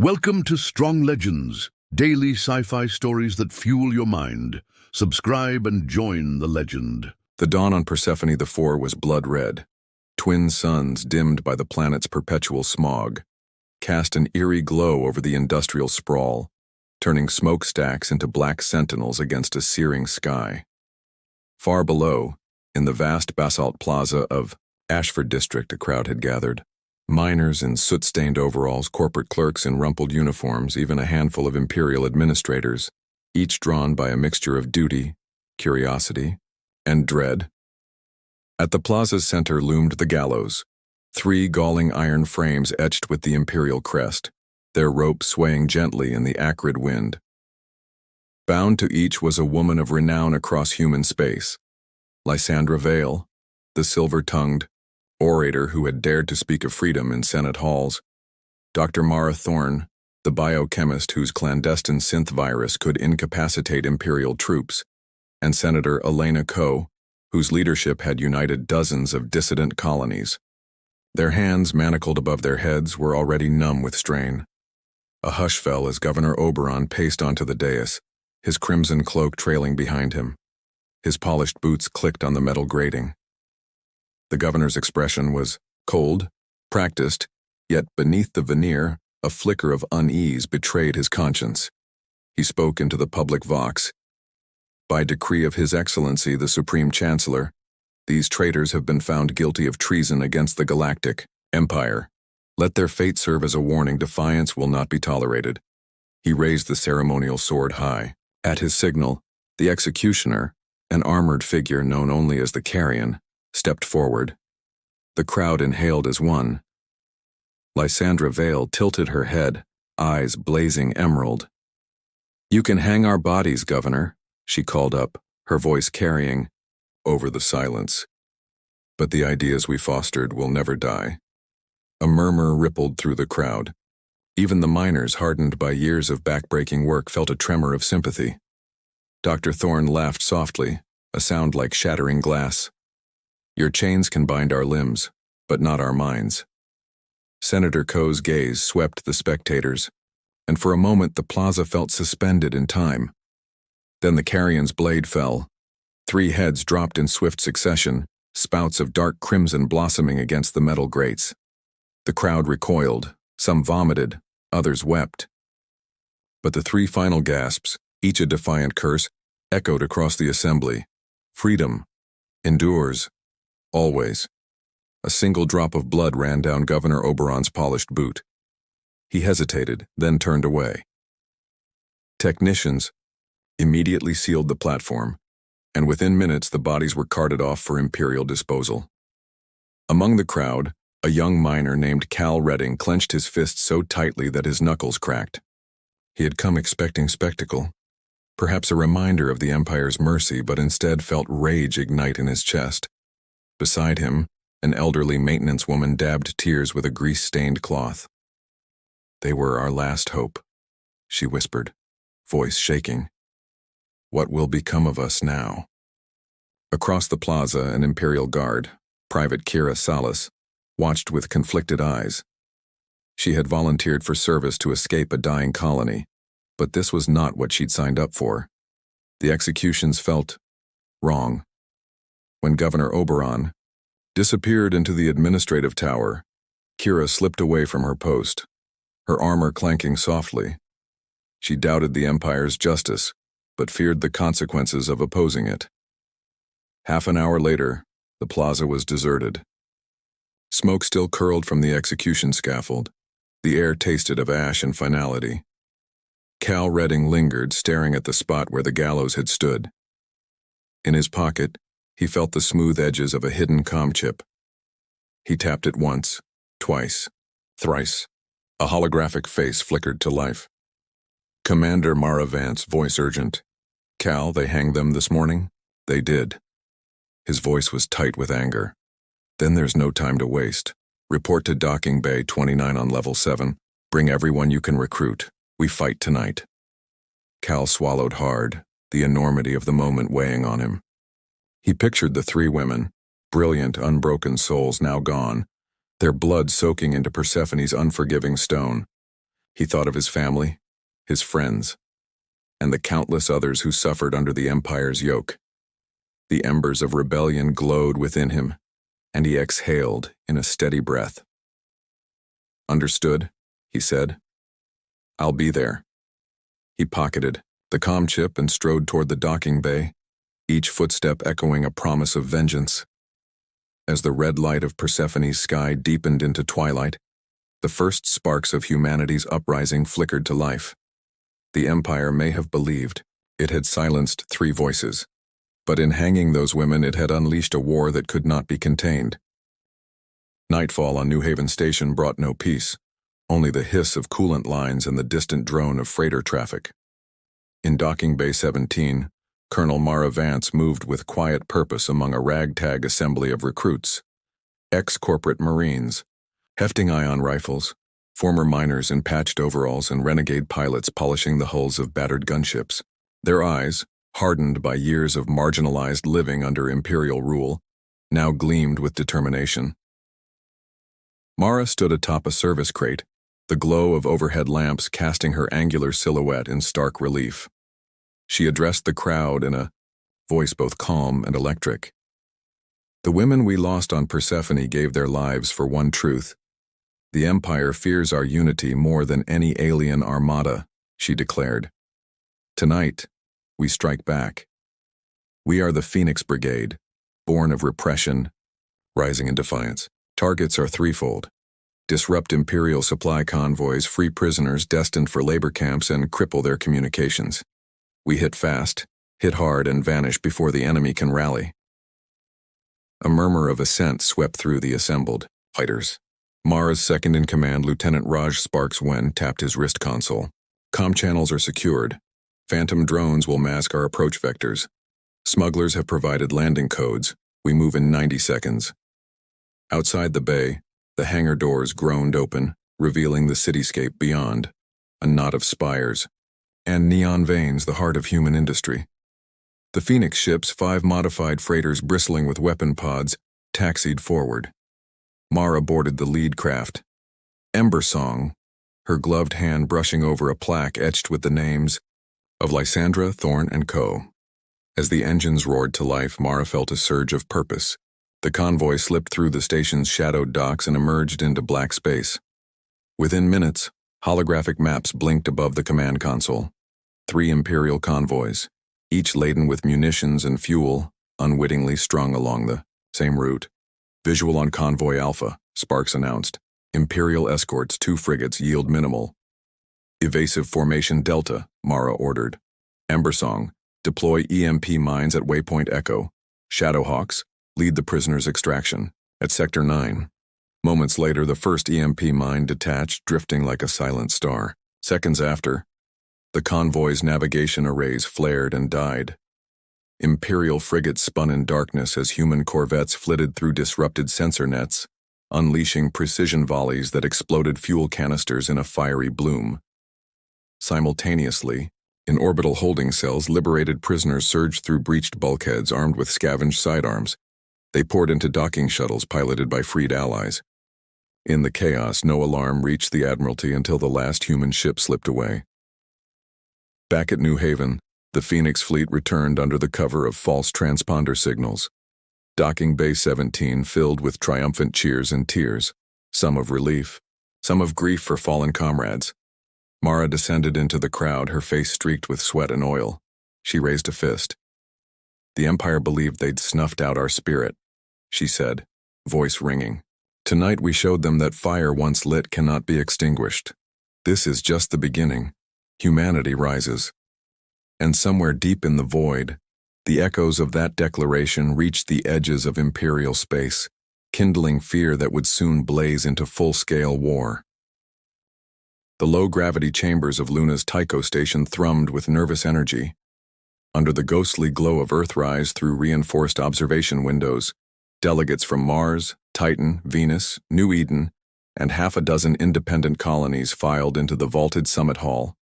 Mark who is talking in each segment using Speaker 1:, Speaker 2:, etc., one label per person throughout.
Speaker 1: Welcome to Strong Legends, daily sci-fi stories that fuel your mind. Subscribe and join the legend.
Speaker 2: The dawn on Persephone IV was blood red. Twin suns, dimmed by the planet's perpetual smog, cast an eerie glow over the industrial sprawl, turning smokestacks into black sentinels against a searing sky. Far below, in the vast basalt plaza of Ashford District, a crowd had gathered. Miners in soot-stained overalls, corporate clerks in rumpled uniforms, even a handful of imperial administrators, each drawn by a mixture of duty, curiosity, and dread. At the plaza's center loomed the gallows, 3 galling iron frames etched with the imperial crest, their rope swaying gently in the acrid wind. Bound to each was a woman of renown across human space, Lysandra Vale, the silver-tongued orator who had dared to speak of freedom in Senate halls, Dr. Mara Thorne, the biochemist whose clandestine synth virus could incapacitate imperial troops, and Senator Elena Coe, whose leadership had united dozens of dissident colonies. Their hands, manacled above their heads, were already numb with strain. A hush fell as Governor Oberon paced onto the dais, his crimson cloak trailing behind him. His polished boots clicked on the metal grating. The governor's expression was cold, practiced, yet beneath the veneer, a flicker of unease betrayed his conscience. He spoke into the public vox. By decree of His Excellency the Supreme Chancellor, these traitors have been found guilty of treason against the Galactic Empire. Let their fate serve as a warning. Defiance will not be tolerated. He raised the ceremonial sword high. At his signal, the executioner, an armored figure known only as the Carrion, stepped forward. The crowd inhaled as one. Lysandra Vale tilted her head, eyes blazing emerald. "You can hang our bodies, Governor," she called up, her voice carrying over the silence. "But the ideas we fostered will never die." A murmur rippled through the crowd. Even the miners, hardened by years of backbreaking work, felt a tremor of sympathy. Dr. Thorne laughed softly, a sound like shattering glass. "Your chains can bind our limbs, but not our minds." Senator Coe's gaze swept the spectators, and for a moment the plaza felt suspended in time. Then the Carrion's blade fell. 3 heads dropped in swift succession, spouts of dark crimson blossoming against the metal grates. The crowd recoiled, some vomited, others wept. But the 3 final gasps, each a defiant curse, echoed across the assembly. Freedom endures. Always. A single drop of blood ran down Governor Oberon's polished boot. He hesitated, then turned away. Technicians immediately sealed the platform, and within minutes the bodies were carted off for imperial disposal. Among the crowd, a young miner named Cal Redding clenched his fists so tightly that his knuckles cracked. He had come expecting spectacle, perhaps a reminder of the Empire's mercy, but instead felt rage ignite in his chest. Beside him, an elderly maintenance woman dabbed tears with a grease-stained cloth. "They were our last hope," she whispered, voice shaking. "What will become of us now?" Across the plaza, an Imperial Guard, Private Kira Salas, watched with conflicted eyes. She had volunteered for service to escape a dying colony, but this was not what she'd signed up for. The executions felt wrong. When Governor Oberon disappeared into the administrative tower, Kira slipped away from her post, her armor clanking softly. She doubted the Empire's justice, but feared the consequences of opposing it. Half an hour later, the plaza was deserted. Smoke still curled from the execution scaffold. The air tasted of ash and finality. Cal Redding lingered, staring at the spot where the gallows had stood. In his pocket, he felt the smooth edges of a hidden comm chip. He tapped it once, twice, thrice. A holographic face flickered to life. Commander Mara Vance, voice urgent. "Cal, they hanged them this morning?" "They did." His voice was tight with anger. "Then there's no time to waste. Report to Docking Bay 29 on Level 7. Bring everyone you can recruit. We fight tonight." Cal swallowed hard, the enormity of the moment weighing on him. He pictured the 3 women, brilliant, unbroken souls now gone, their blood soaking into Persephone's unforgiving stone. He thought of his family, his friends, and the countless others who suffered under the Empire's yoke. The embers of rebellion glowed within him, and he exhaled in a steady breath. "Understood," he said. "I'll be there." He pocketed the comm chip and strode toward the docking bay, each footstep echoing a promise of vengeance. As the red light of Persephone's sky deepened into twilight, the first sparks of humanity's uprising flickered to life. The Empire may have believed it had silenced 3 voices, but in hanging those women it had unleashed a war that could not be contained. Nightfall on New Haven Station brought no peace, only the hiss of coolant lines and the distant drone of freighter traffic. In Docking Bay 17, Colonel Mara Vance moved with quiet purpose among a ragtag assembly of recruits, ex-corporate Marines, hefting ion rifles, former miners in patched overalls, and renegade pilots polishing the hulls of battered gunships. Their eyes, hardened by years of marginalized living under Imperial rule, now gleamed with determination. Mara stood atop a service crate, the glow of overhead lamps casting her angular silhouette in stark relief. She addressed the crowd in a voice both calm and electric. "The women we lost on Persephone gave their lives for one truth. The Empire fears our unity more than any alien armada," she declared. "Tonight, we strike back. We are the Phoenix Brigade, born of repression, rising in defiance. Targets are threefold: disrupt Imperial supply convoys, free prisoners destined for labor camps, and cripple their communications. We hit fast, hit hard, and vanish before the enemy can rally." A murmur of assent swept through the assembled fighters. Mara's second-in-command, Lieutenant Raj Sparks Wen, tapped his wrist console. "Comm channels are secured. Phantom drones will mask our approach vectors. Smugglers have provided landing codes. We move in 90 seconds. Outside the bay, the hangar doors groaned open, revealing the cityscape beyond, a knot of spires, and neon veins, the heart of human industry. The Phoenix ships, 5 modified freighters bristling with weapon pods, taxied forward. Mara boarded the lead craft. Ember Song, her gloved hand brushing over a plaque etched with the names of Lysandra, Thorne, and Co. As the engines roared to life, Mara felt a surge of purpose. The convoy slipped through the station's shadowed docks and emerged into black space. Within minutes, holographic maps blinked above the command console. 3 Imperial convoys, each laden with munitions and fuel, unwittingly strung along the same route. "Visual on Convoy Alpha," Sparks announced. "Imperial escorts, 2 frigates yield minimal." "Evasive Formation Delta," Mara ordered. "Embersong, deploy EMP mines at Waypoint Echo. Shadowhawks, lead the prisoners' extraction at Sector 9. Moments later, the first EMP mine detached, drifting like a silent star. Seconds after, the convoy's navigation arrays flared and died. Imperial frigates spun in darkness as human corvettes flitted through disrupted sensor nets, unleashing precision volleys that exploded fuel canisters in a fiery bloom. Simultaneously, in orbital holding cells, liberated prisoners surged through breached bulkheads armed with scavenged sidearms. They poured into docking shuttles piloted by freed allies. In the chaos, no alarm reached the Admiralty until the last human ship slipped away. Back at New Haven, the Phoenix fleet returned under the cover of false transponder signals. Docking Bay 17 filled with triumphant cheers and tears, some of relief, some of grief for fallen comrades. Mara descended into the crowd, her face streaked with sweat and oil. She raised a fist. "The Empire believed they'd snuffed out our spirit," she said, voice ringing. "Tonight we showed them that fire once lit cannot be extinguished. This is just the beginning. Humanity rises." And somewhere deep in the void, the echoes of that declaration reached the edges of Imperial space, kindling fear that would soon blaze into full-scale war. The low-gravity chambers of Luna's Tycho station thrummed with nervous energy. Under the ghostly glow of Earthrise through reinforced observation windows, delegates from Mars, Titan, Venus, New Eden, and 6 independent colonies filed into the vaulted summit hall.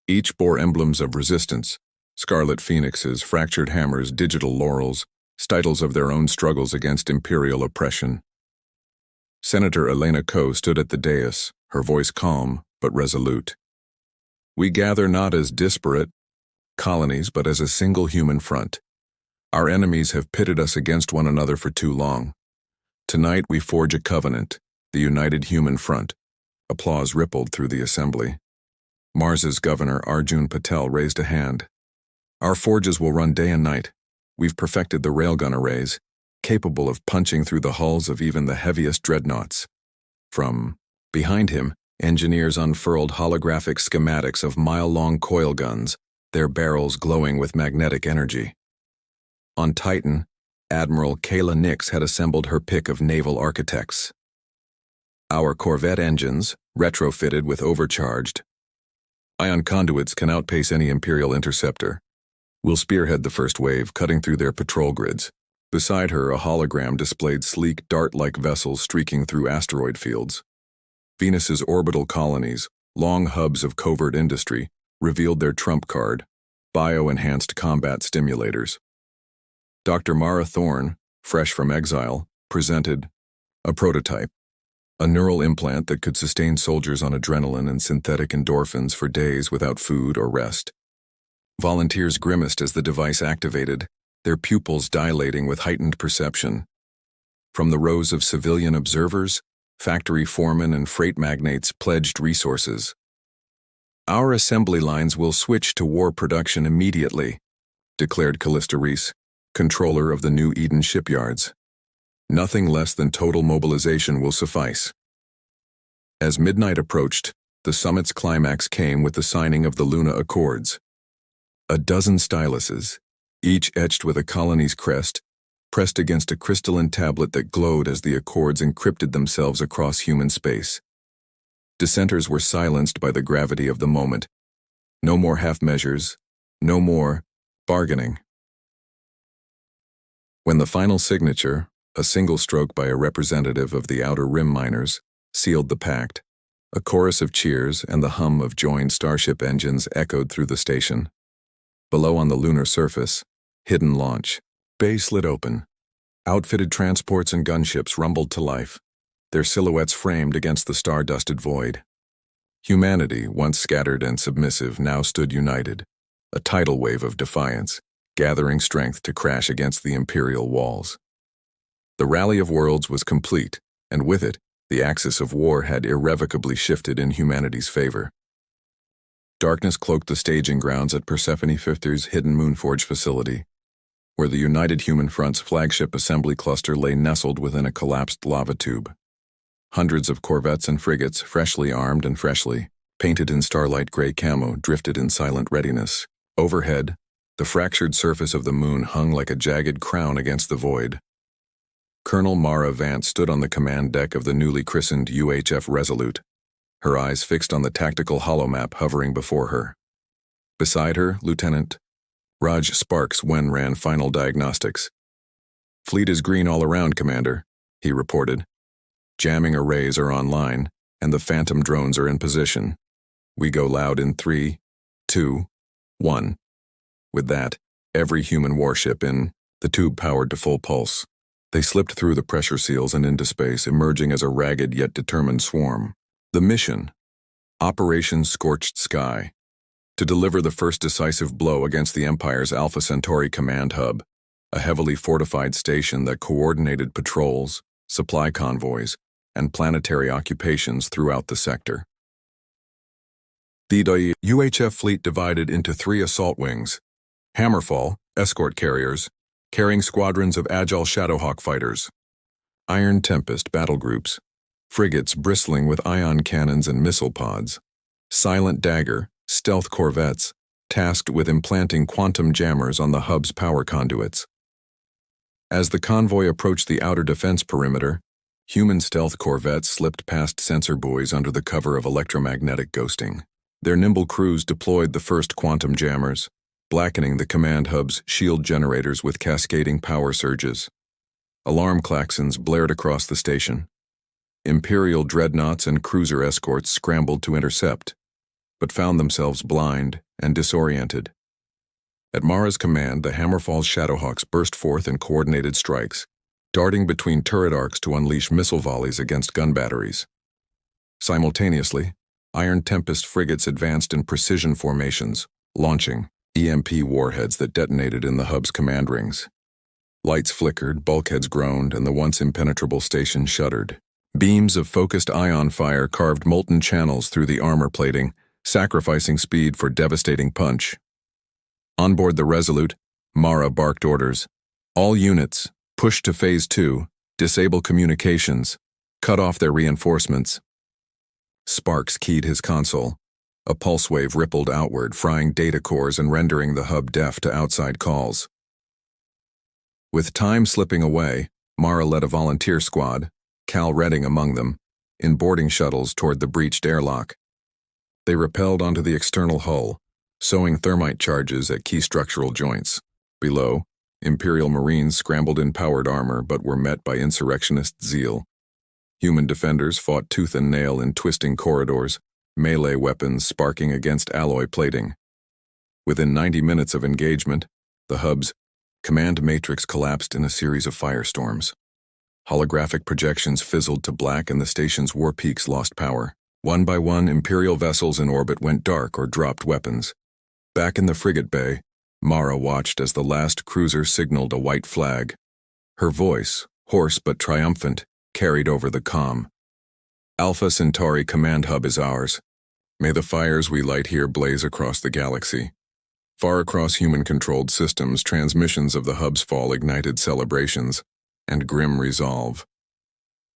Speaker 2: Each bore emblems of resistance: scarlet phoenixes, fractured hammers, digital laurels, titles of their own struggles against imperial oppression. Senator Elena Coe stood at the dais, her voice calm, but resolute. We gather not as disparate colonies, but as a single human front. Our enemies have pitted us against one another for too long. Tonight we forge a covenant, the United Human Front. Applause rippled through the assembly. Mars's governor, Arjun Patel, raised a hand. Our forges will run day and night. We've perfected the railgun arrays, capable of punching through the hulls of even the heaviest dreadnoughts. From behind him, engineers unfurled holographic schematics of mile-long coil guns, their barrels glowing with magnetic energy. On Titan, Admiral Kayla Nix had assembled her pick of naval architects. Our corvette engines, retrofitted with overcharged ion conduits, can outpace any Imperial interceptor. We'll spearhead the first wave, cutting through their patrol grids. Beside her, a hologram displayed sleek, dart-like vessels streaking through asteroid fields. Venus's orbital colonies, long hubs of covert industry, revealed their trump card, bio-enhanced combat stimulators. Dr. Mara Thorne, fresh from exile, presented a prototype, a neural implant that could sustain soldiers on adrenaline and synthetic endorphins for days without food or rest. Volunteers grimaced as the device activated, their pupils dilating with heightened perception. From the rows of civilian observers, factory foremen and freight magnates pledged resources. Our assembly lines will switch to war production immediately, declared Callista Reese, controller of the New Eden shipyards. Nothing less than total mobilization will suffice. As midnight approached, the summit's climax came with the signing of the Luna Accords. A dozen styluses, each etched with a colony's crest, pressed against a crystalline tablet that glowed as the Accords encrypted themselves across human space. Dissenters were silenced by the gravity of the moment. No more half measures, no more bargaining. When the final signature, a single stroke by a representative of the Outer Rim miners, sealed the pact, a chorus of cheers and the hum of joined starship engines echoed through the station. Below on the lunar surface, hidden launch bays slid open. Outfitted transports and gunships rumbled to life, their silhouettes framed against the star-dusted void. Humanity, once scattered and submissive, now stood united, a tidal wave of defiance, gathering strength to crash against the Imperial walls. The rally of worlds was complete, and with it, the axis of war had irrevocably shifted in humanity's favor. Darkness cloaked the staging grounds at Persephone Fifter's hidden Moonforge facility, where the United Human Front's flagship assembly cluster lay nestled within a collapsed lava tube. Hundreds of corvettes and frigates, freshly armed and freshly painted in starlight gray camo, drifted in silent readiness. Overhead, the fractured surface of the moon hung like a jagged crown against the void. Colonel Mara Vance stood on the command deck of the newly christened UHF Resolute, her eyes fixed on the tactical holomap hovering before her. Beside her, Lieutenant Raj Sparks ran final diagnostics. "Fleet is green all around, Commander," he reported. "Jamming arrays are online, and the Phantom drones are in position. We go loud in 3, 2, 1. With that, every human warship in the tube powered to full pulse. They slipped through the pressure seals and into space, emerging as a ragged yet determined swarm. The mission, Operation Scorched Sky, to deliver the first decisive blow against the Empire's Alpha Centauri command hub, a heavily fortified station that coordinated patrols, supply convoys, and planetary occupations throughout the sector. The UHF fleet divided into 3 assault wings: Hammerfall, escort carriers, carrying squadrons of agile Shadowhawk fighters; Iron Tempest battle groups, frigates bristling with ion cannons and missile pods; Silent Dagger, stealth corvettes, tasked with implanting quantum jammers on the hub's power conduits. As the convoy approached the outer defense perimeter, human stealth corvettes slipped past sensor buoys under the cover of electromagnetic ghosting. Their nimble crews deployed the first quantum jammers, blackening the command hub's shield generators with cascading power surges. Alarm klaxons blared across the station. Imperial dreadnoughts and cruiser escorts scrambled to intercept, but found themselves blind and disoriented. At Mara's command, the Hammerfall Shadowhawks burst forth in coordinated strikes, darting between turret arcs to unleash missile volleys against gun batteries. Simultaneously, Iron Tempest frigates advanced in precision formations, launching EMP warheads that detonated in the hub's command rings. Lights flickered, bulkheads groaned, and the once impenetrable station shuddered. Beams of focused ion fire carved molten channels through the armor plating, sacrificing speed for devastating punch. On board the Resolute, Mara barked orders. All units, push to Phase 2, disable communications, cut off their reinforcements. Sparks keyed his console. A pulse wave rippled outward, frying data cores and rendering the hub deaf to outside calls. With time slipping away, Mara led a volunteer squad, Cal Redding among them, in boarding shuttles toward the breached airlock. They rappelled onto the external hull, sowing thermite charges at key structural joints. Below, Imperial Marines scrambled in powered armor but were met by insurrectionist zeal. Human defenders fought tooth and nail in twisting corridors, melee weapons sparking against alloy plating. Within 90 minutes of engagement, the hub's command matrix collapsed in a series of firestorms. Holographic projections fizzled to black and the station's war peaks lost power. One by one, Imperial vessels in orbit went dark or dropped weapons. Back in the frigate bay, Mara watched as the last cruiser signaled a white flag. Her voice, hoarse but triumphant, carried over the comm. Alpha Centauri command hub is ours. May the fires we light here blaze across the galaxy. Far across human-controlled systems, transmissions of the hub's fall ignited celebrations and grim resolve.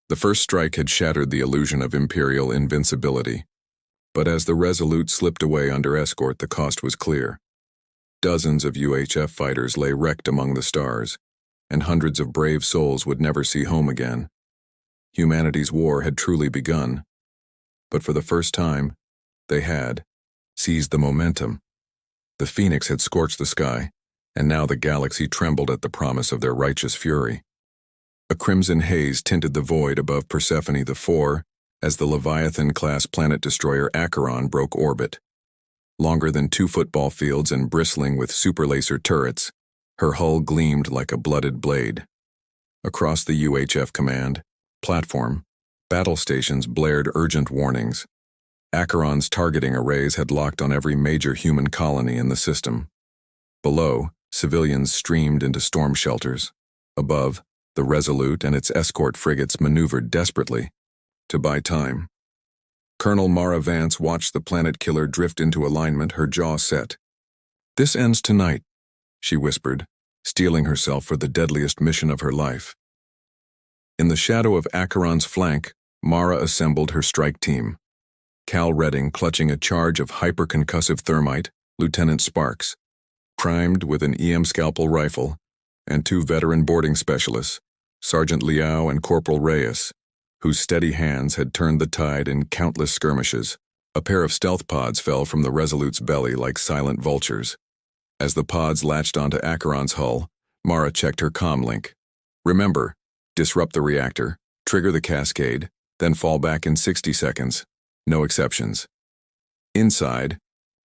Speaker 2: The first strike had shattered the illusion of Imperial invincibility. But as the Resolute slipped away under escort, the cost was clear. Dozens of UHF fighters lay wrecked among the stars, and hundreds of brave souls would never see home again. Humanity's war had truly begun. But for the first time, they had seized the momentum. The Phoenix had scorched the sky, and now the galaxy trembled at the promise of their righteous fury. A crimson haze tinted the void above Persephone IV as the Leviathan-class planet destroyer Acheron broke orbit. Longer than 2 football fields and bristling with superlaser turrets, her hull gleamed like a blooded blade. Across the UHF command platform, battle stations blared urgent warnings. Acheron's targeting arrays had locked on every major human colony in the system. Below, civilians streamed into storm shelters. Above, the Resolute and its escort frigates maneuvered desperately to buy time. Colonel Mara Vance watched the planet killer drift into alignment, her jaw set. "This ends tonight," she whispered, steeling herself for the deadliest mission of her life. In the shadow of Acheron's flank, Mara assembled her strike team. Cal Redding clutching a charge of hyperconcussive thermite, Lieutenant Sparks, primed with an EM scalpel rifle, and 2 veteran boarding specialists, Sergeant Liao and Corporal Reyes, whose steady hands had turned the tide in countless skirmishes. A pair of stealth pods fell from the Resolute's belly like silent vultures. As the pods latched onto Acheron's hull, Mara checked her comm link. "Remember, disrupt the reactor, trigger the cascade, then fall back in 60 seconds. No exceptions." Inside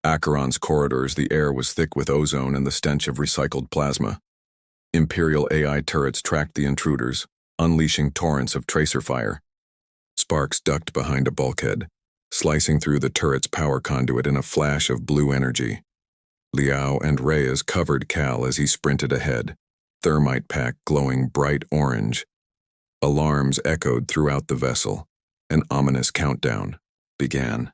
Speaker 2: Acheron's corridors, the air was thick with ozone and the stench of recycled plasma. Imperial AI turrets tracked the intruders, unleashing torrents of tracer fire. Sparks ducked behind a bulkhead, slicing through the turret's power conduit in a flash of blue energy. Liao and Reyes covered Cal as he sprinted ahead, thermite pack glowing bright orange. Alarms echoed throughout the vessel. An ominous countdown began.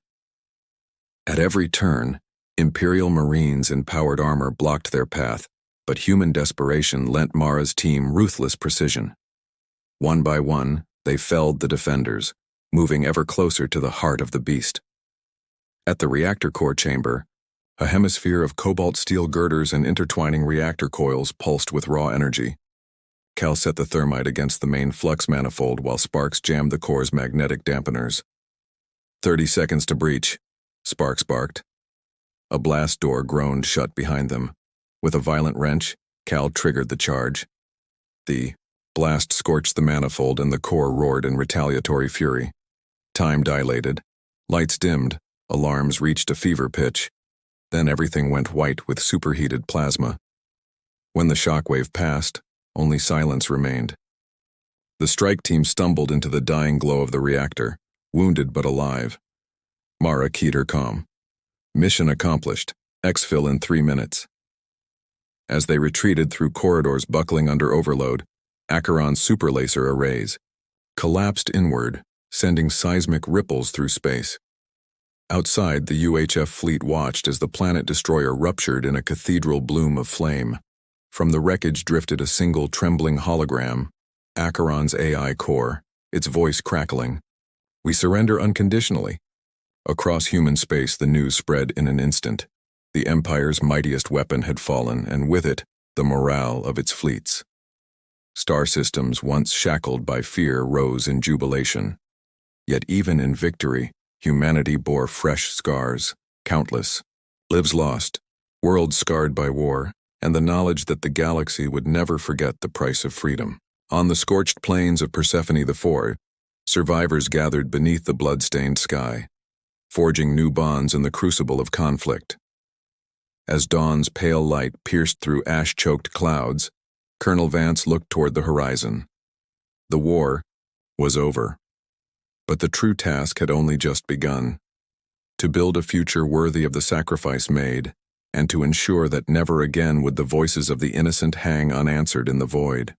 Speaker 2: At every turn, Imperial Marines in powered armor blocked their path, but human desperation lent Mara's team ruthless precision. One by one, they felled the defenders, moving ever closer to the heart of the beast. At the reactor core chamber, a hemisphere of cobalt steel girders and intertwining reactor coils pulsed with raw energy. Cal set the thermite against the main flux manifold while Sparks jammed the core's magnetic dampeners. 30 seconds to breach, Sparks barked. A blast door groaned shut behind them. With a violent wrench, Cal triggered the charge. The blast scorched the manifold and the core roared in retaliatory fury. Time dilated. Lights dimmed. Alarms reached a fever pitch. Then everything went white with superheated plasma. When the shockwave passed, only silence remained. The strike team stumbled into the dying glow of the reactor, wounded but alive. Mara keyed her comm. Mission accomplished. Exfil in 3 minutes. As they retreated through corridors buckling under overload, Acheron's superlaser arrays collapsed inward, sending seismic ripples through space. Outside, the UHF fleet watched as the planet destroyer ruptured in a cathedral bloom of flame. From the wreckage drifted a single trembling hologram, Acheron's AI core, its voice crackling. "We surrender unconditionally." Across human space, the news spread in an instant. The Empire's mightiest weapon had fallen, and with it, the morale of its fleets. Star systems once shackled by fear rose in jubilation. Yet even in victory, humanity bore fresh scars, countless. Lives lost, worlds scarred by war, and the knowledge that the galaxy would never forget the price of freedom. On the scorched plains of Persephone IV, survivors gathered beneath the blood-stained sky, forging new bonds in the crucible of conflict. As dawn's pale light pierced through ash-choked clouds, Colonel Vance looked toward the horizon. The war was over. But the true task had only just begun. To build a future worthy of the sacrifice made, and to ensure that never again would the voices of the innocent hang unanswered in the void.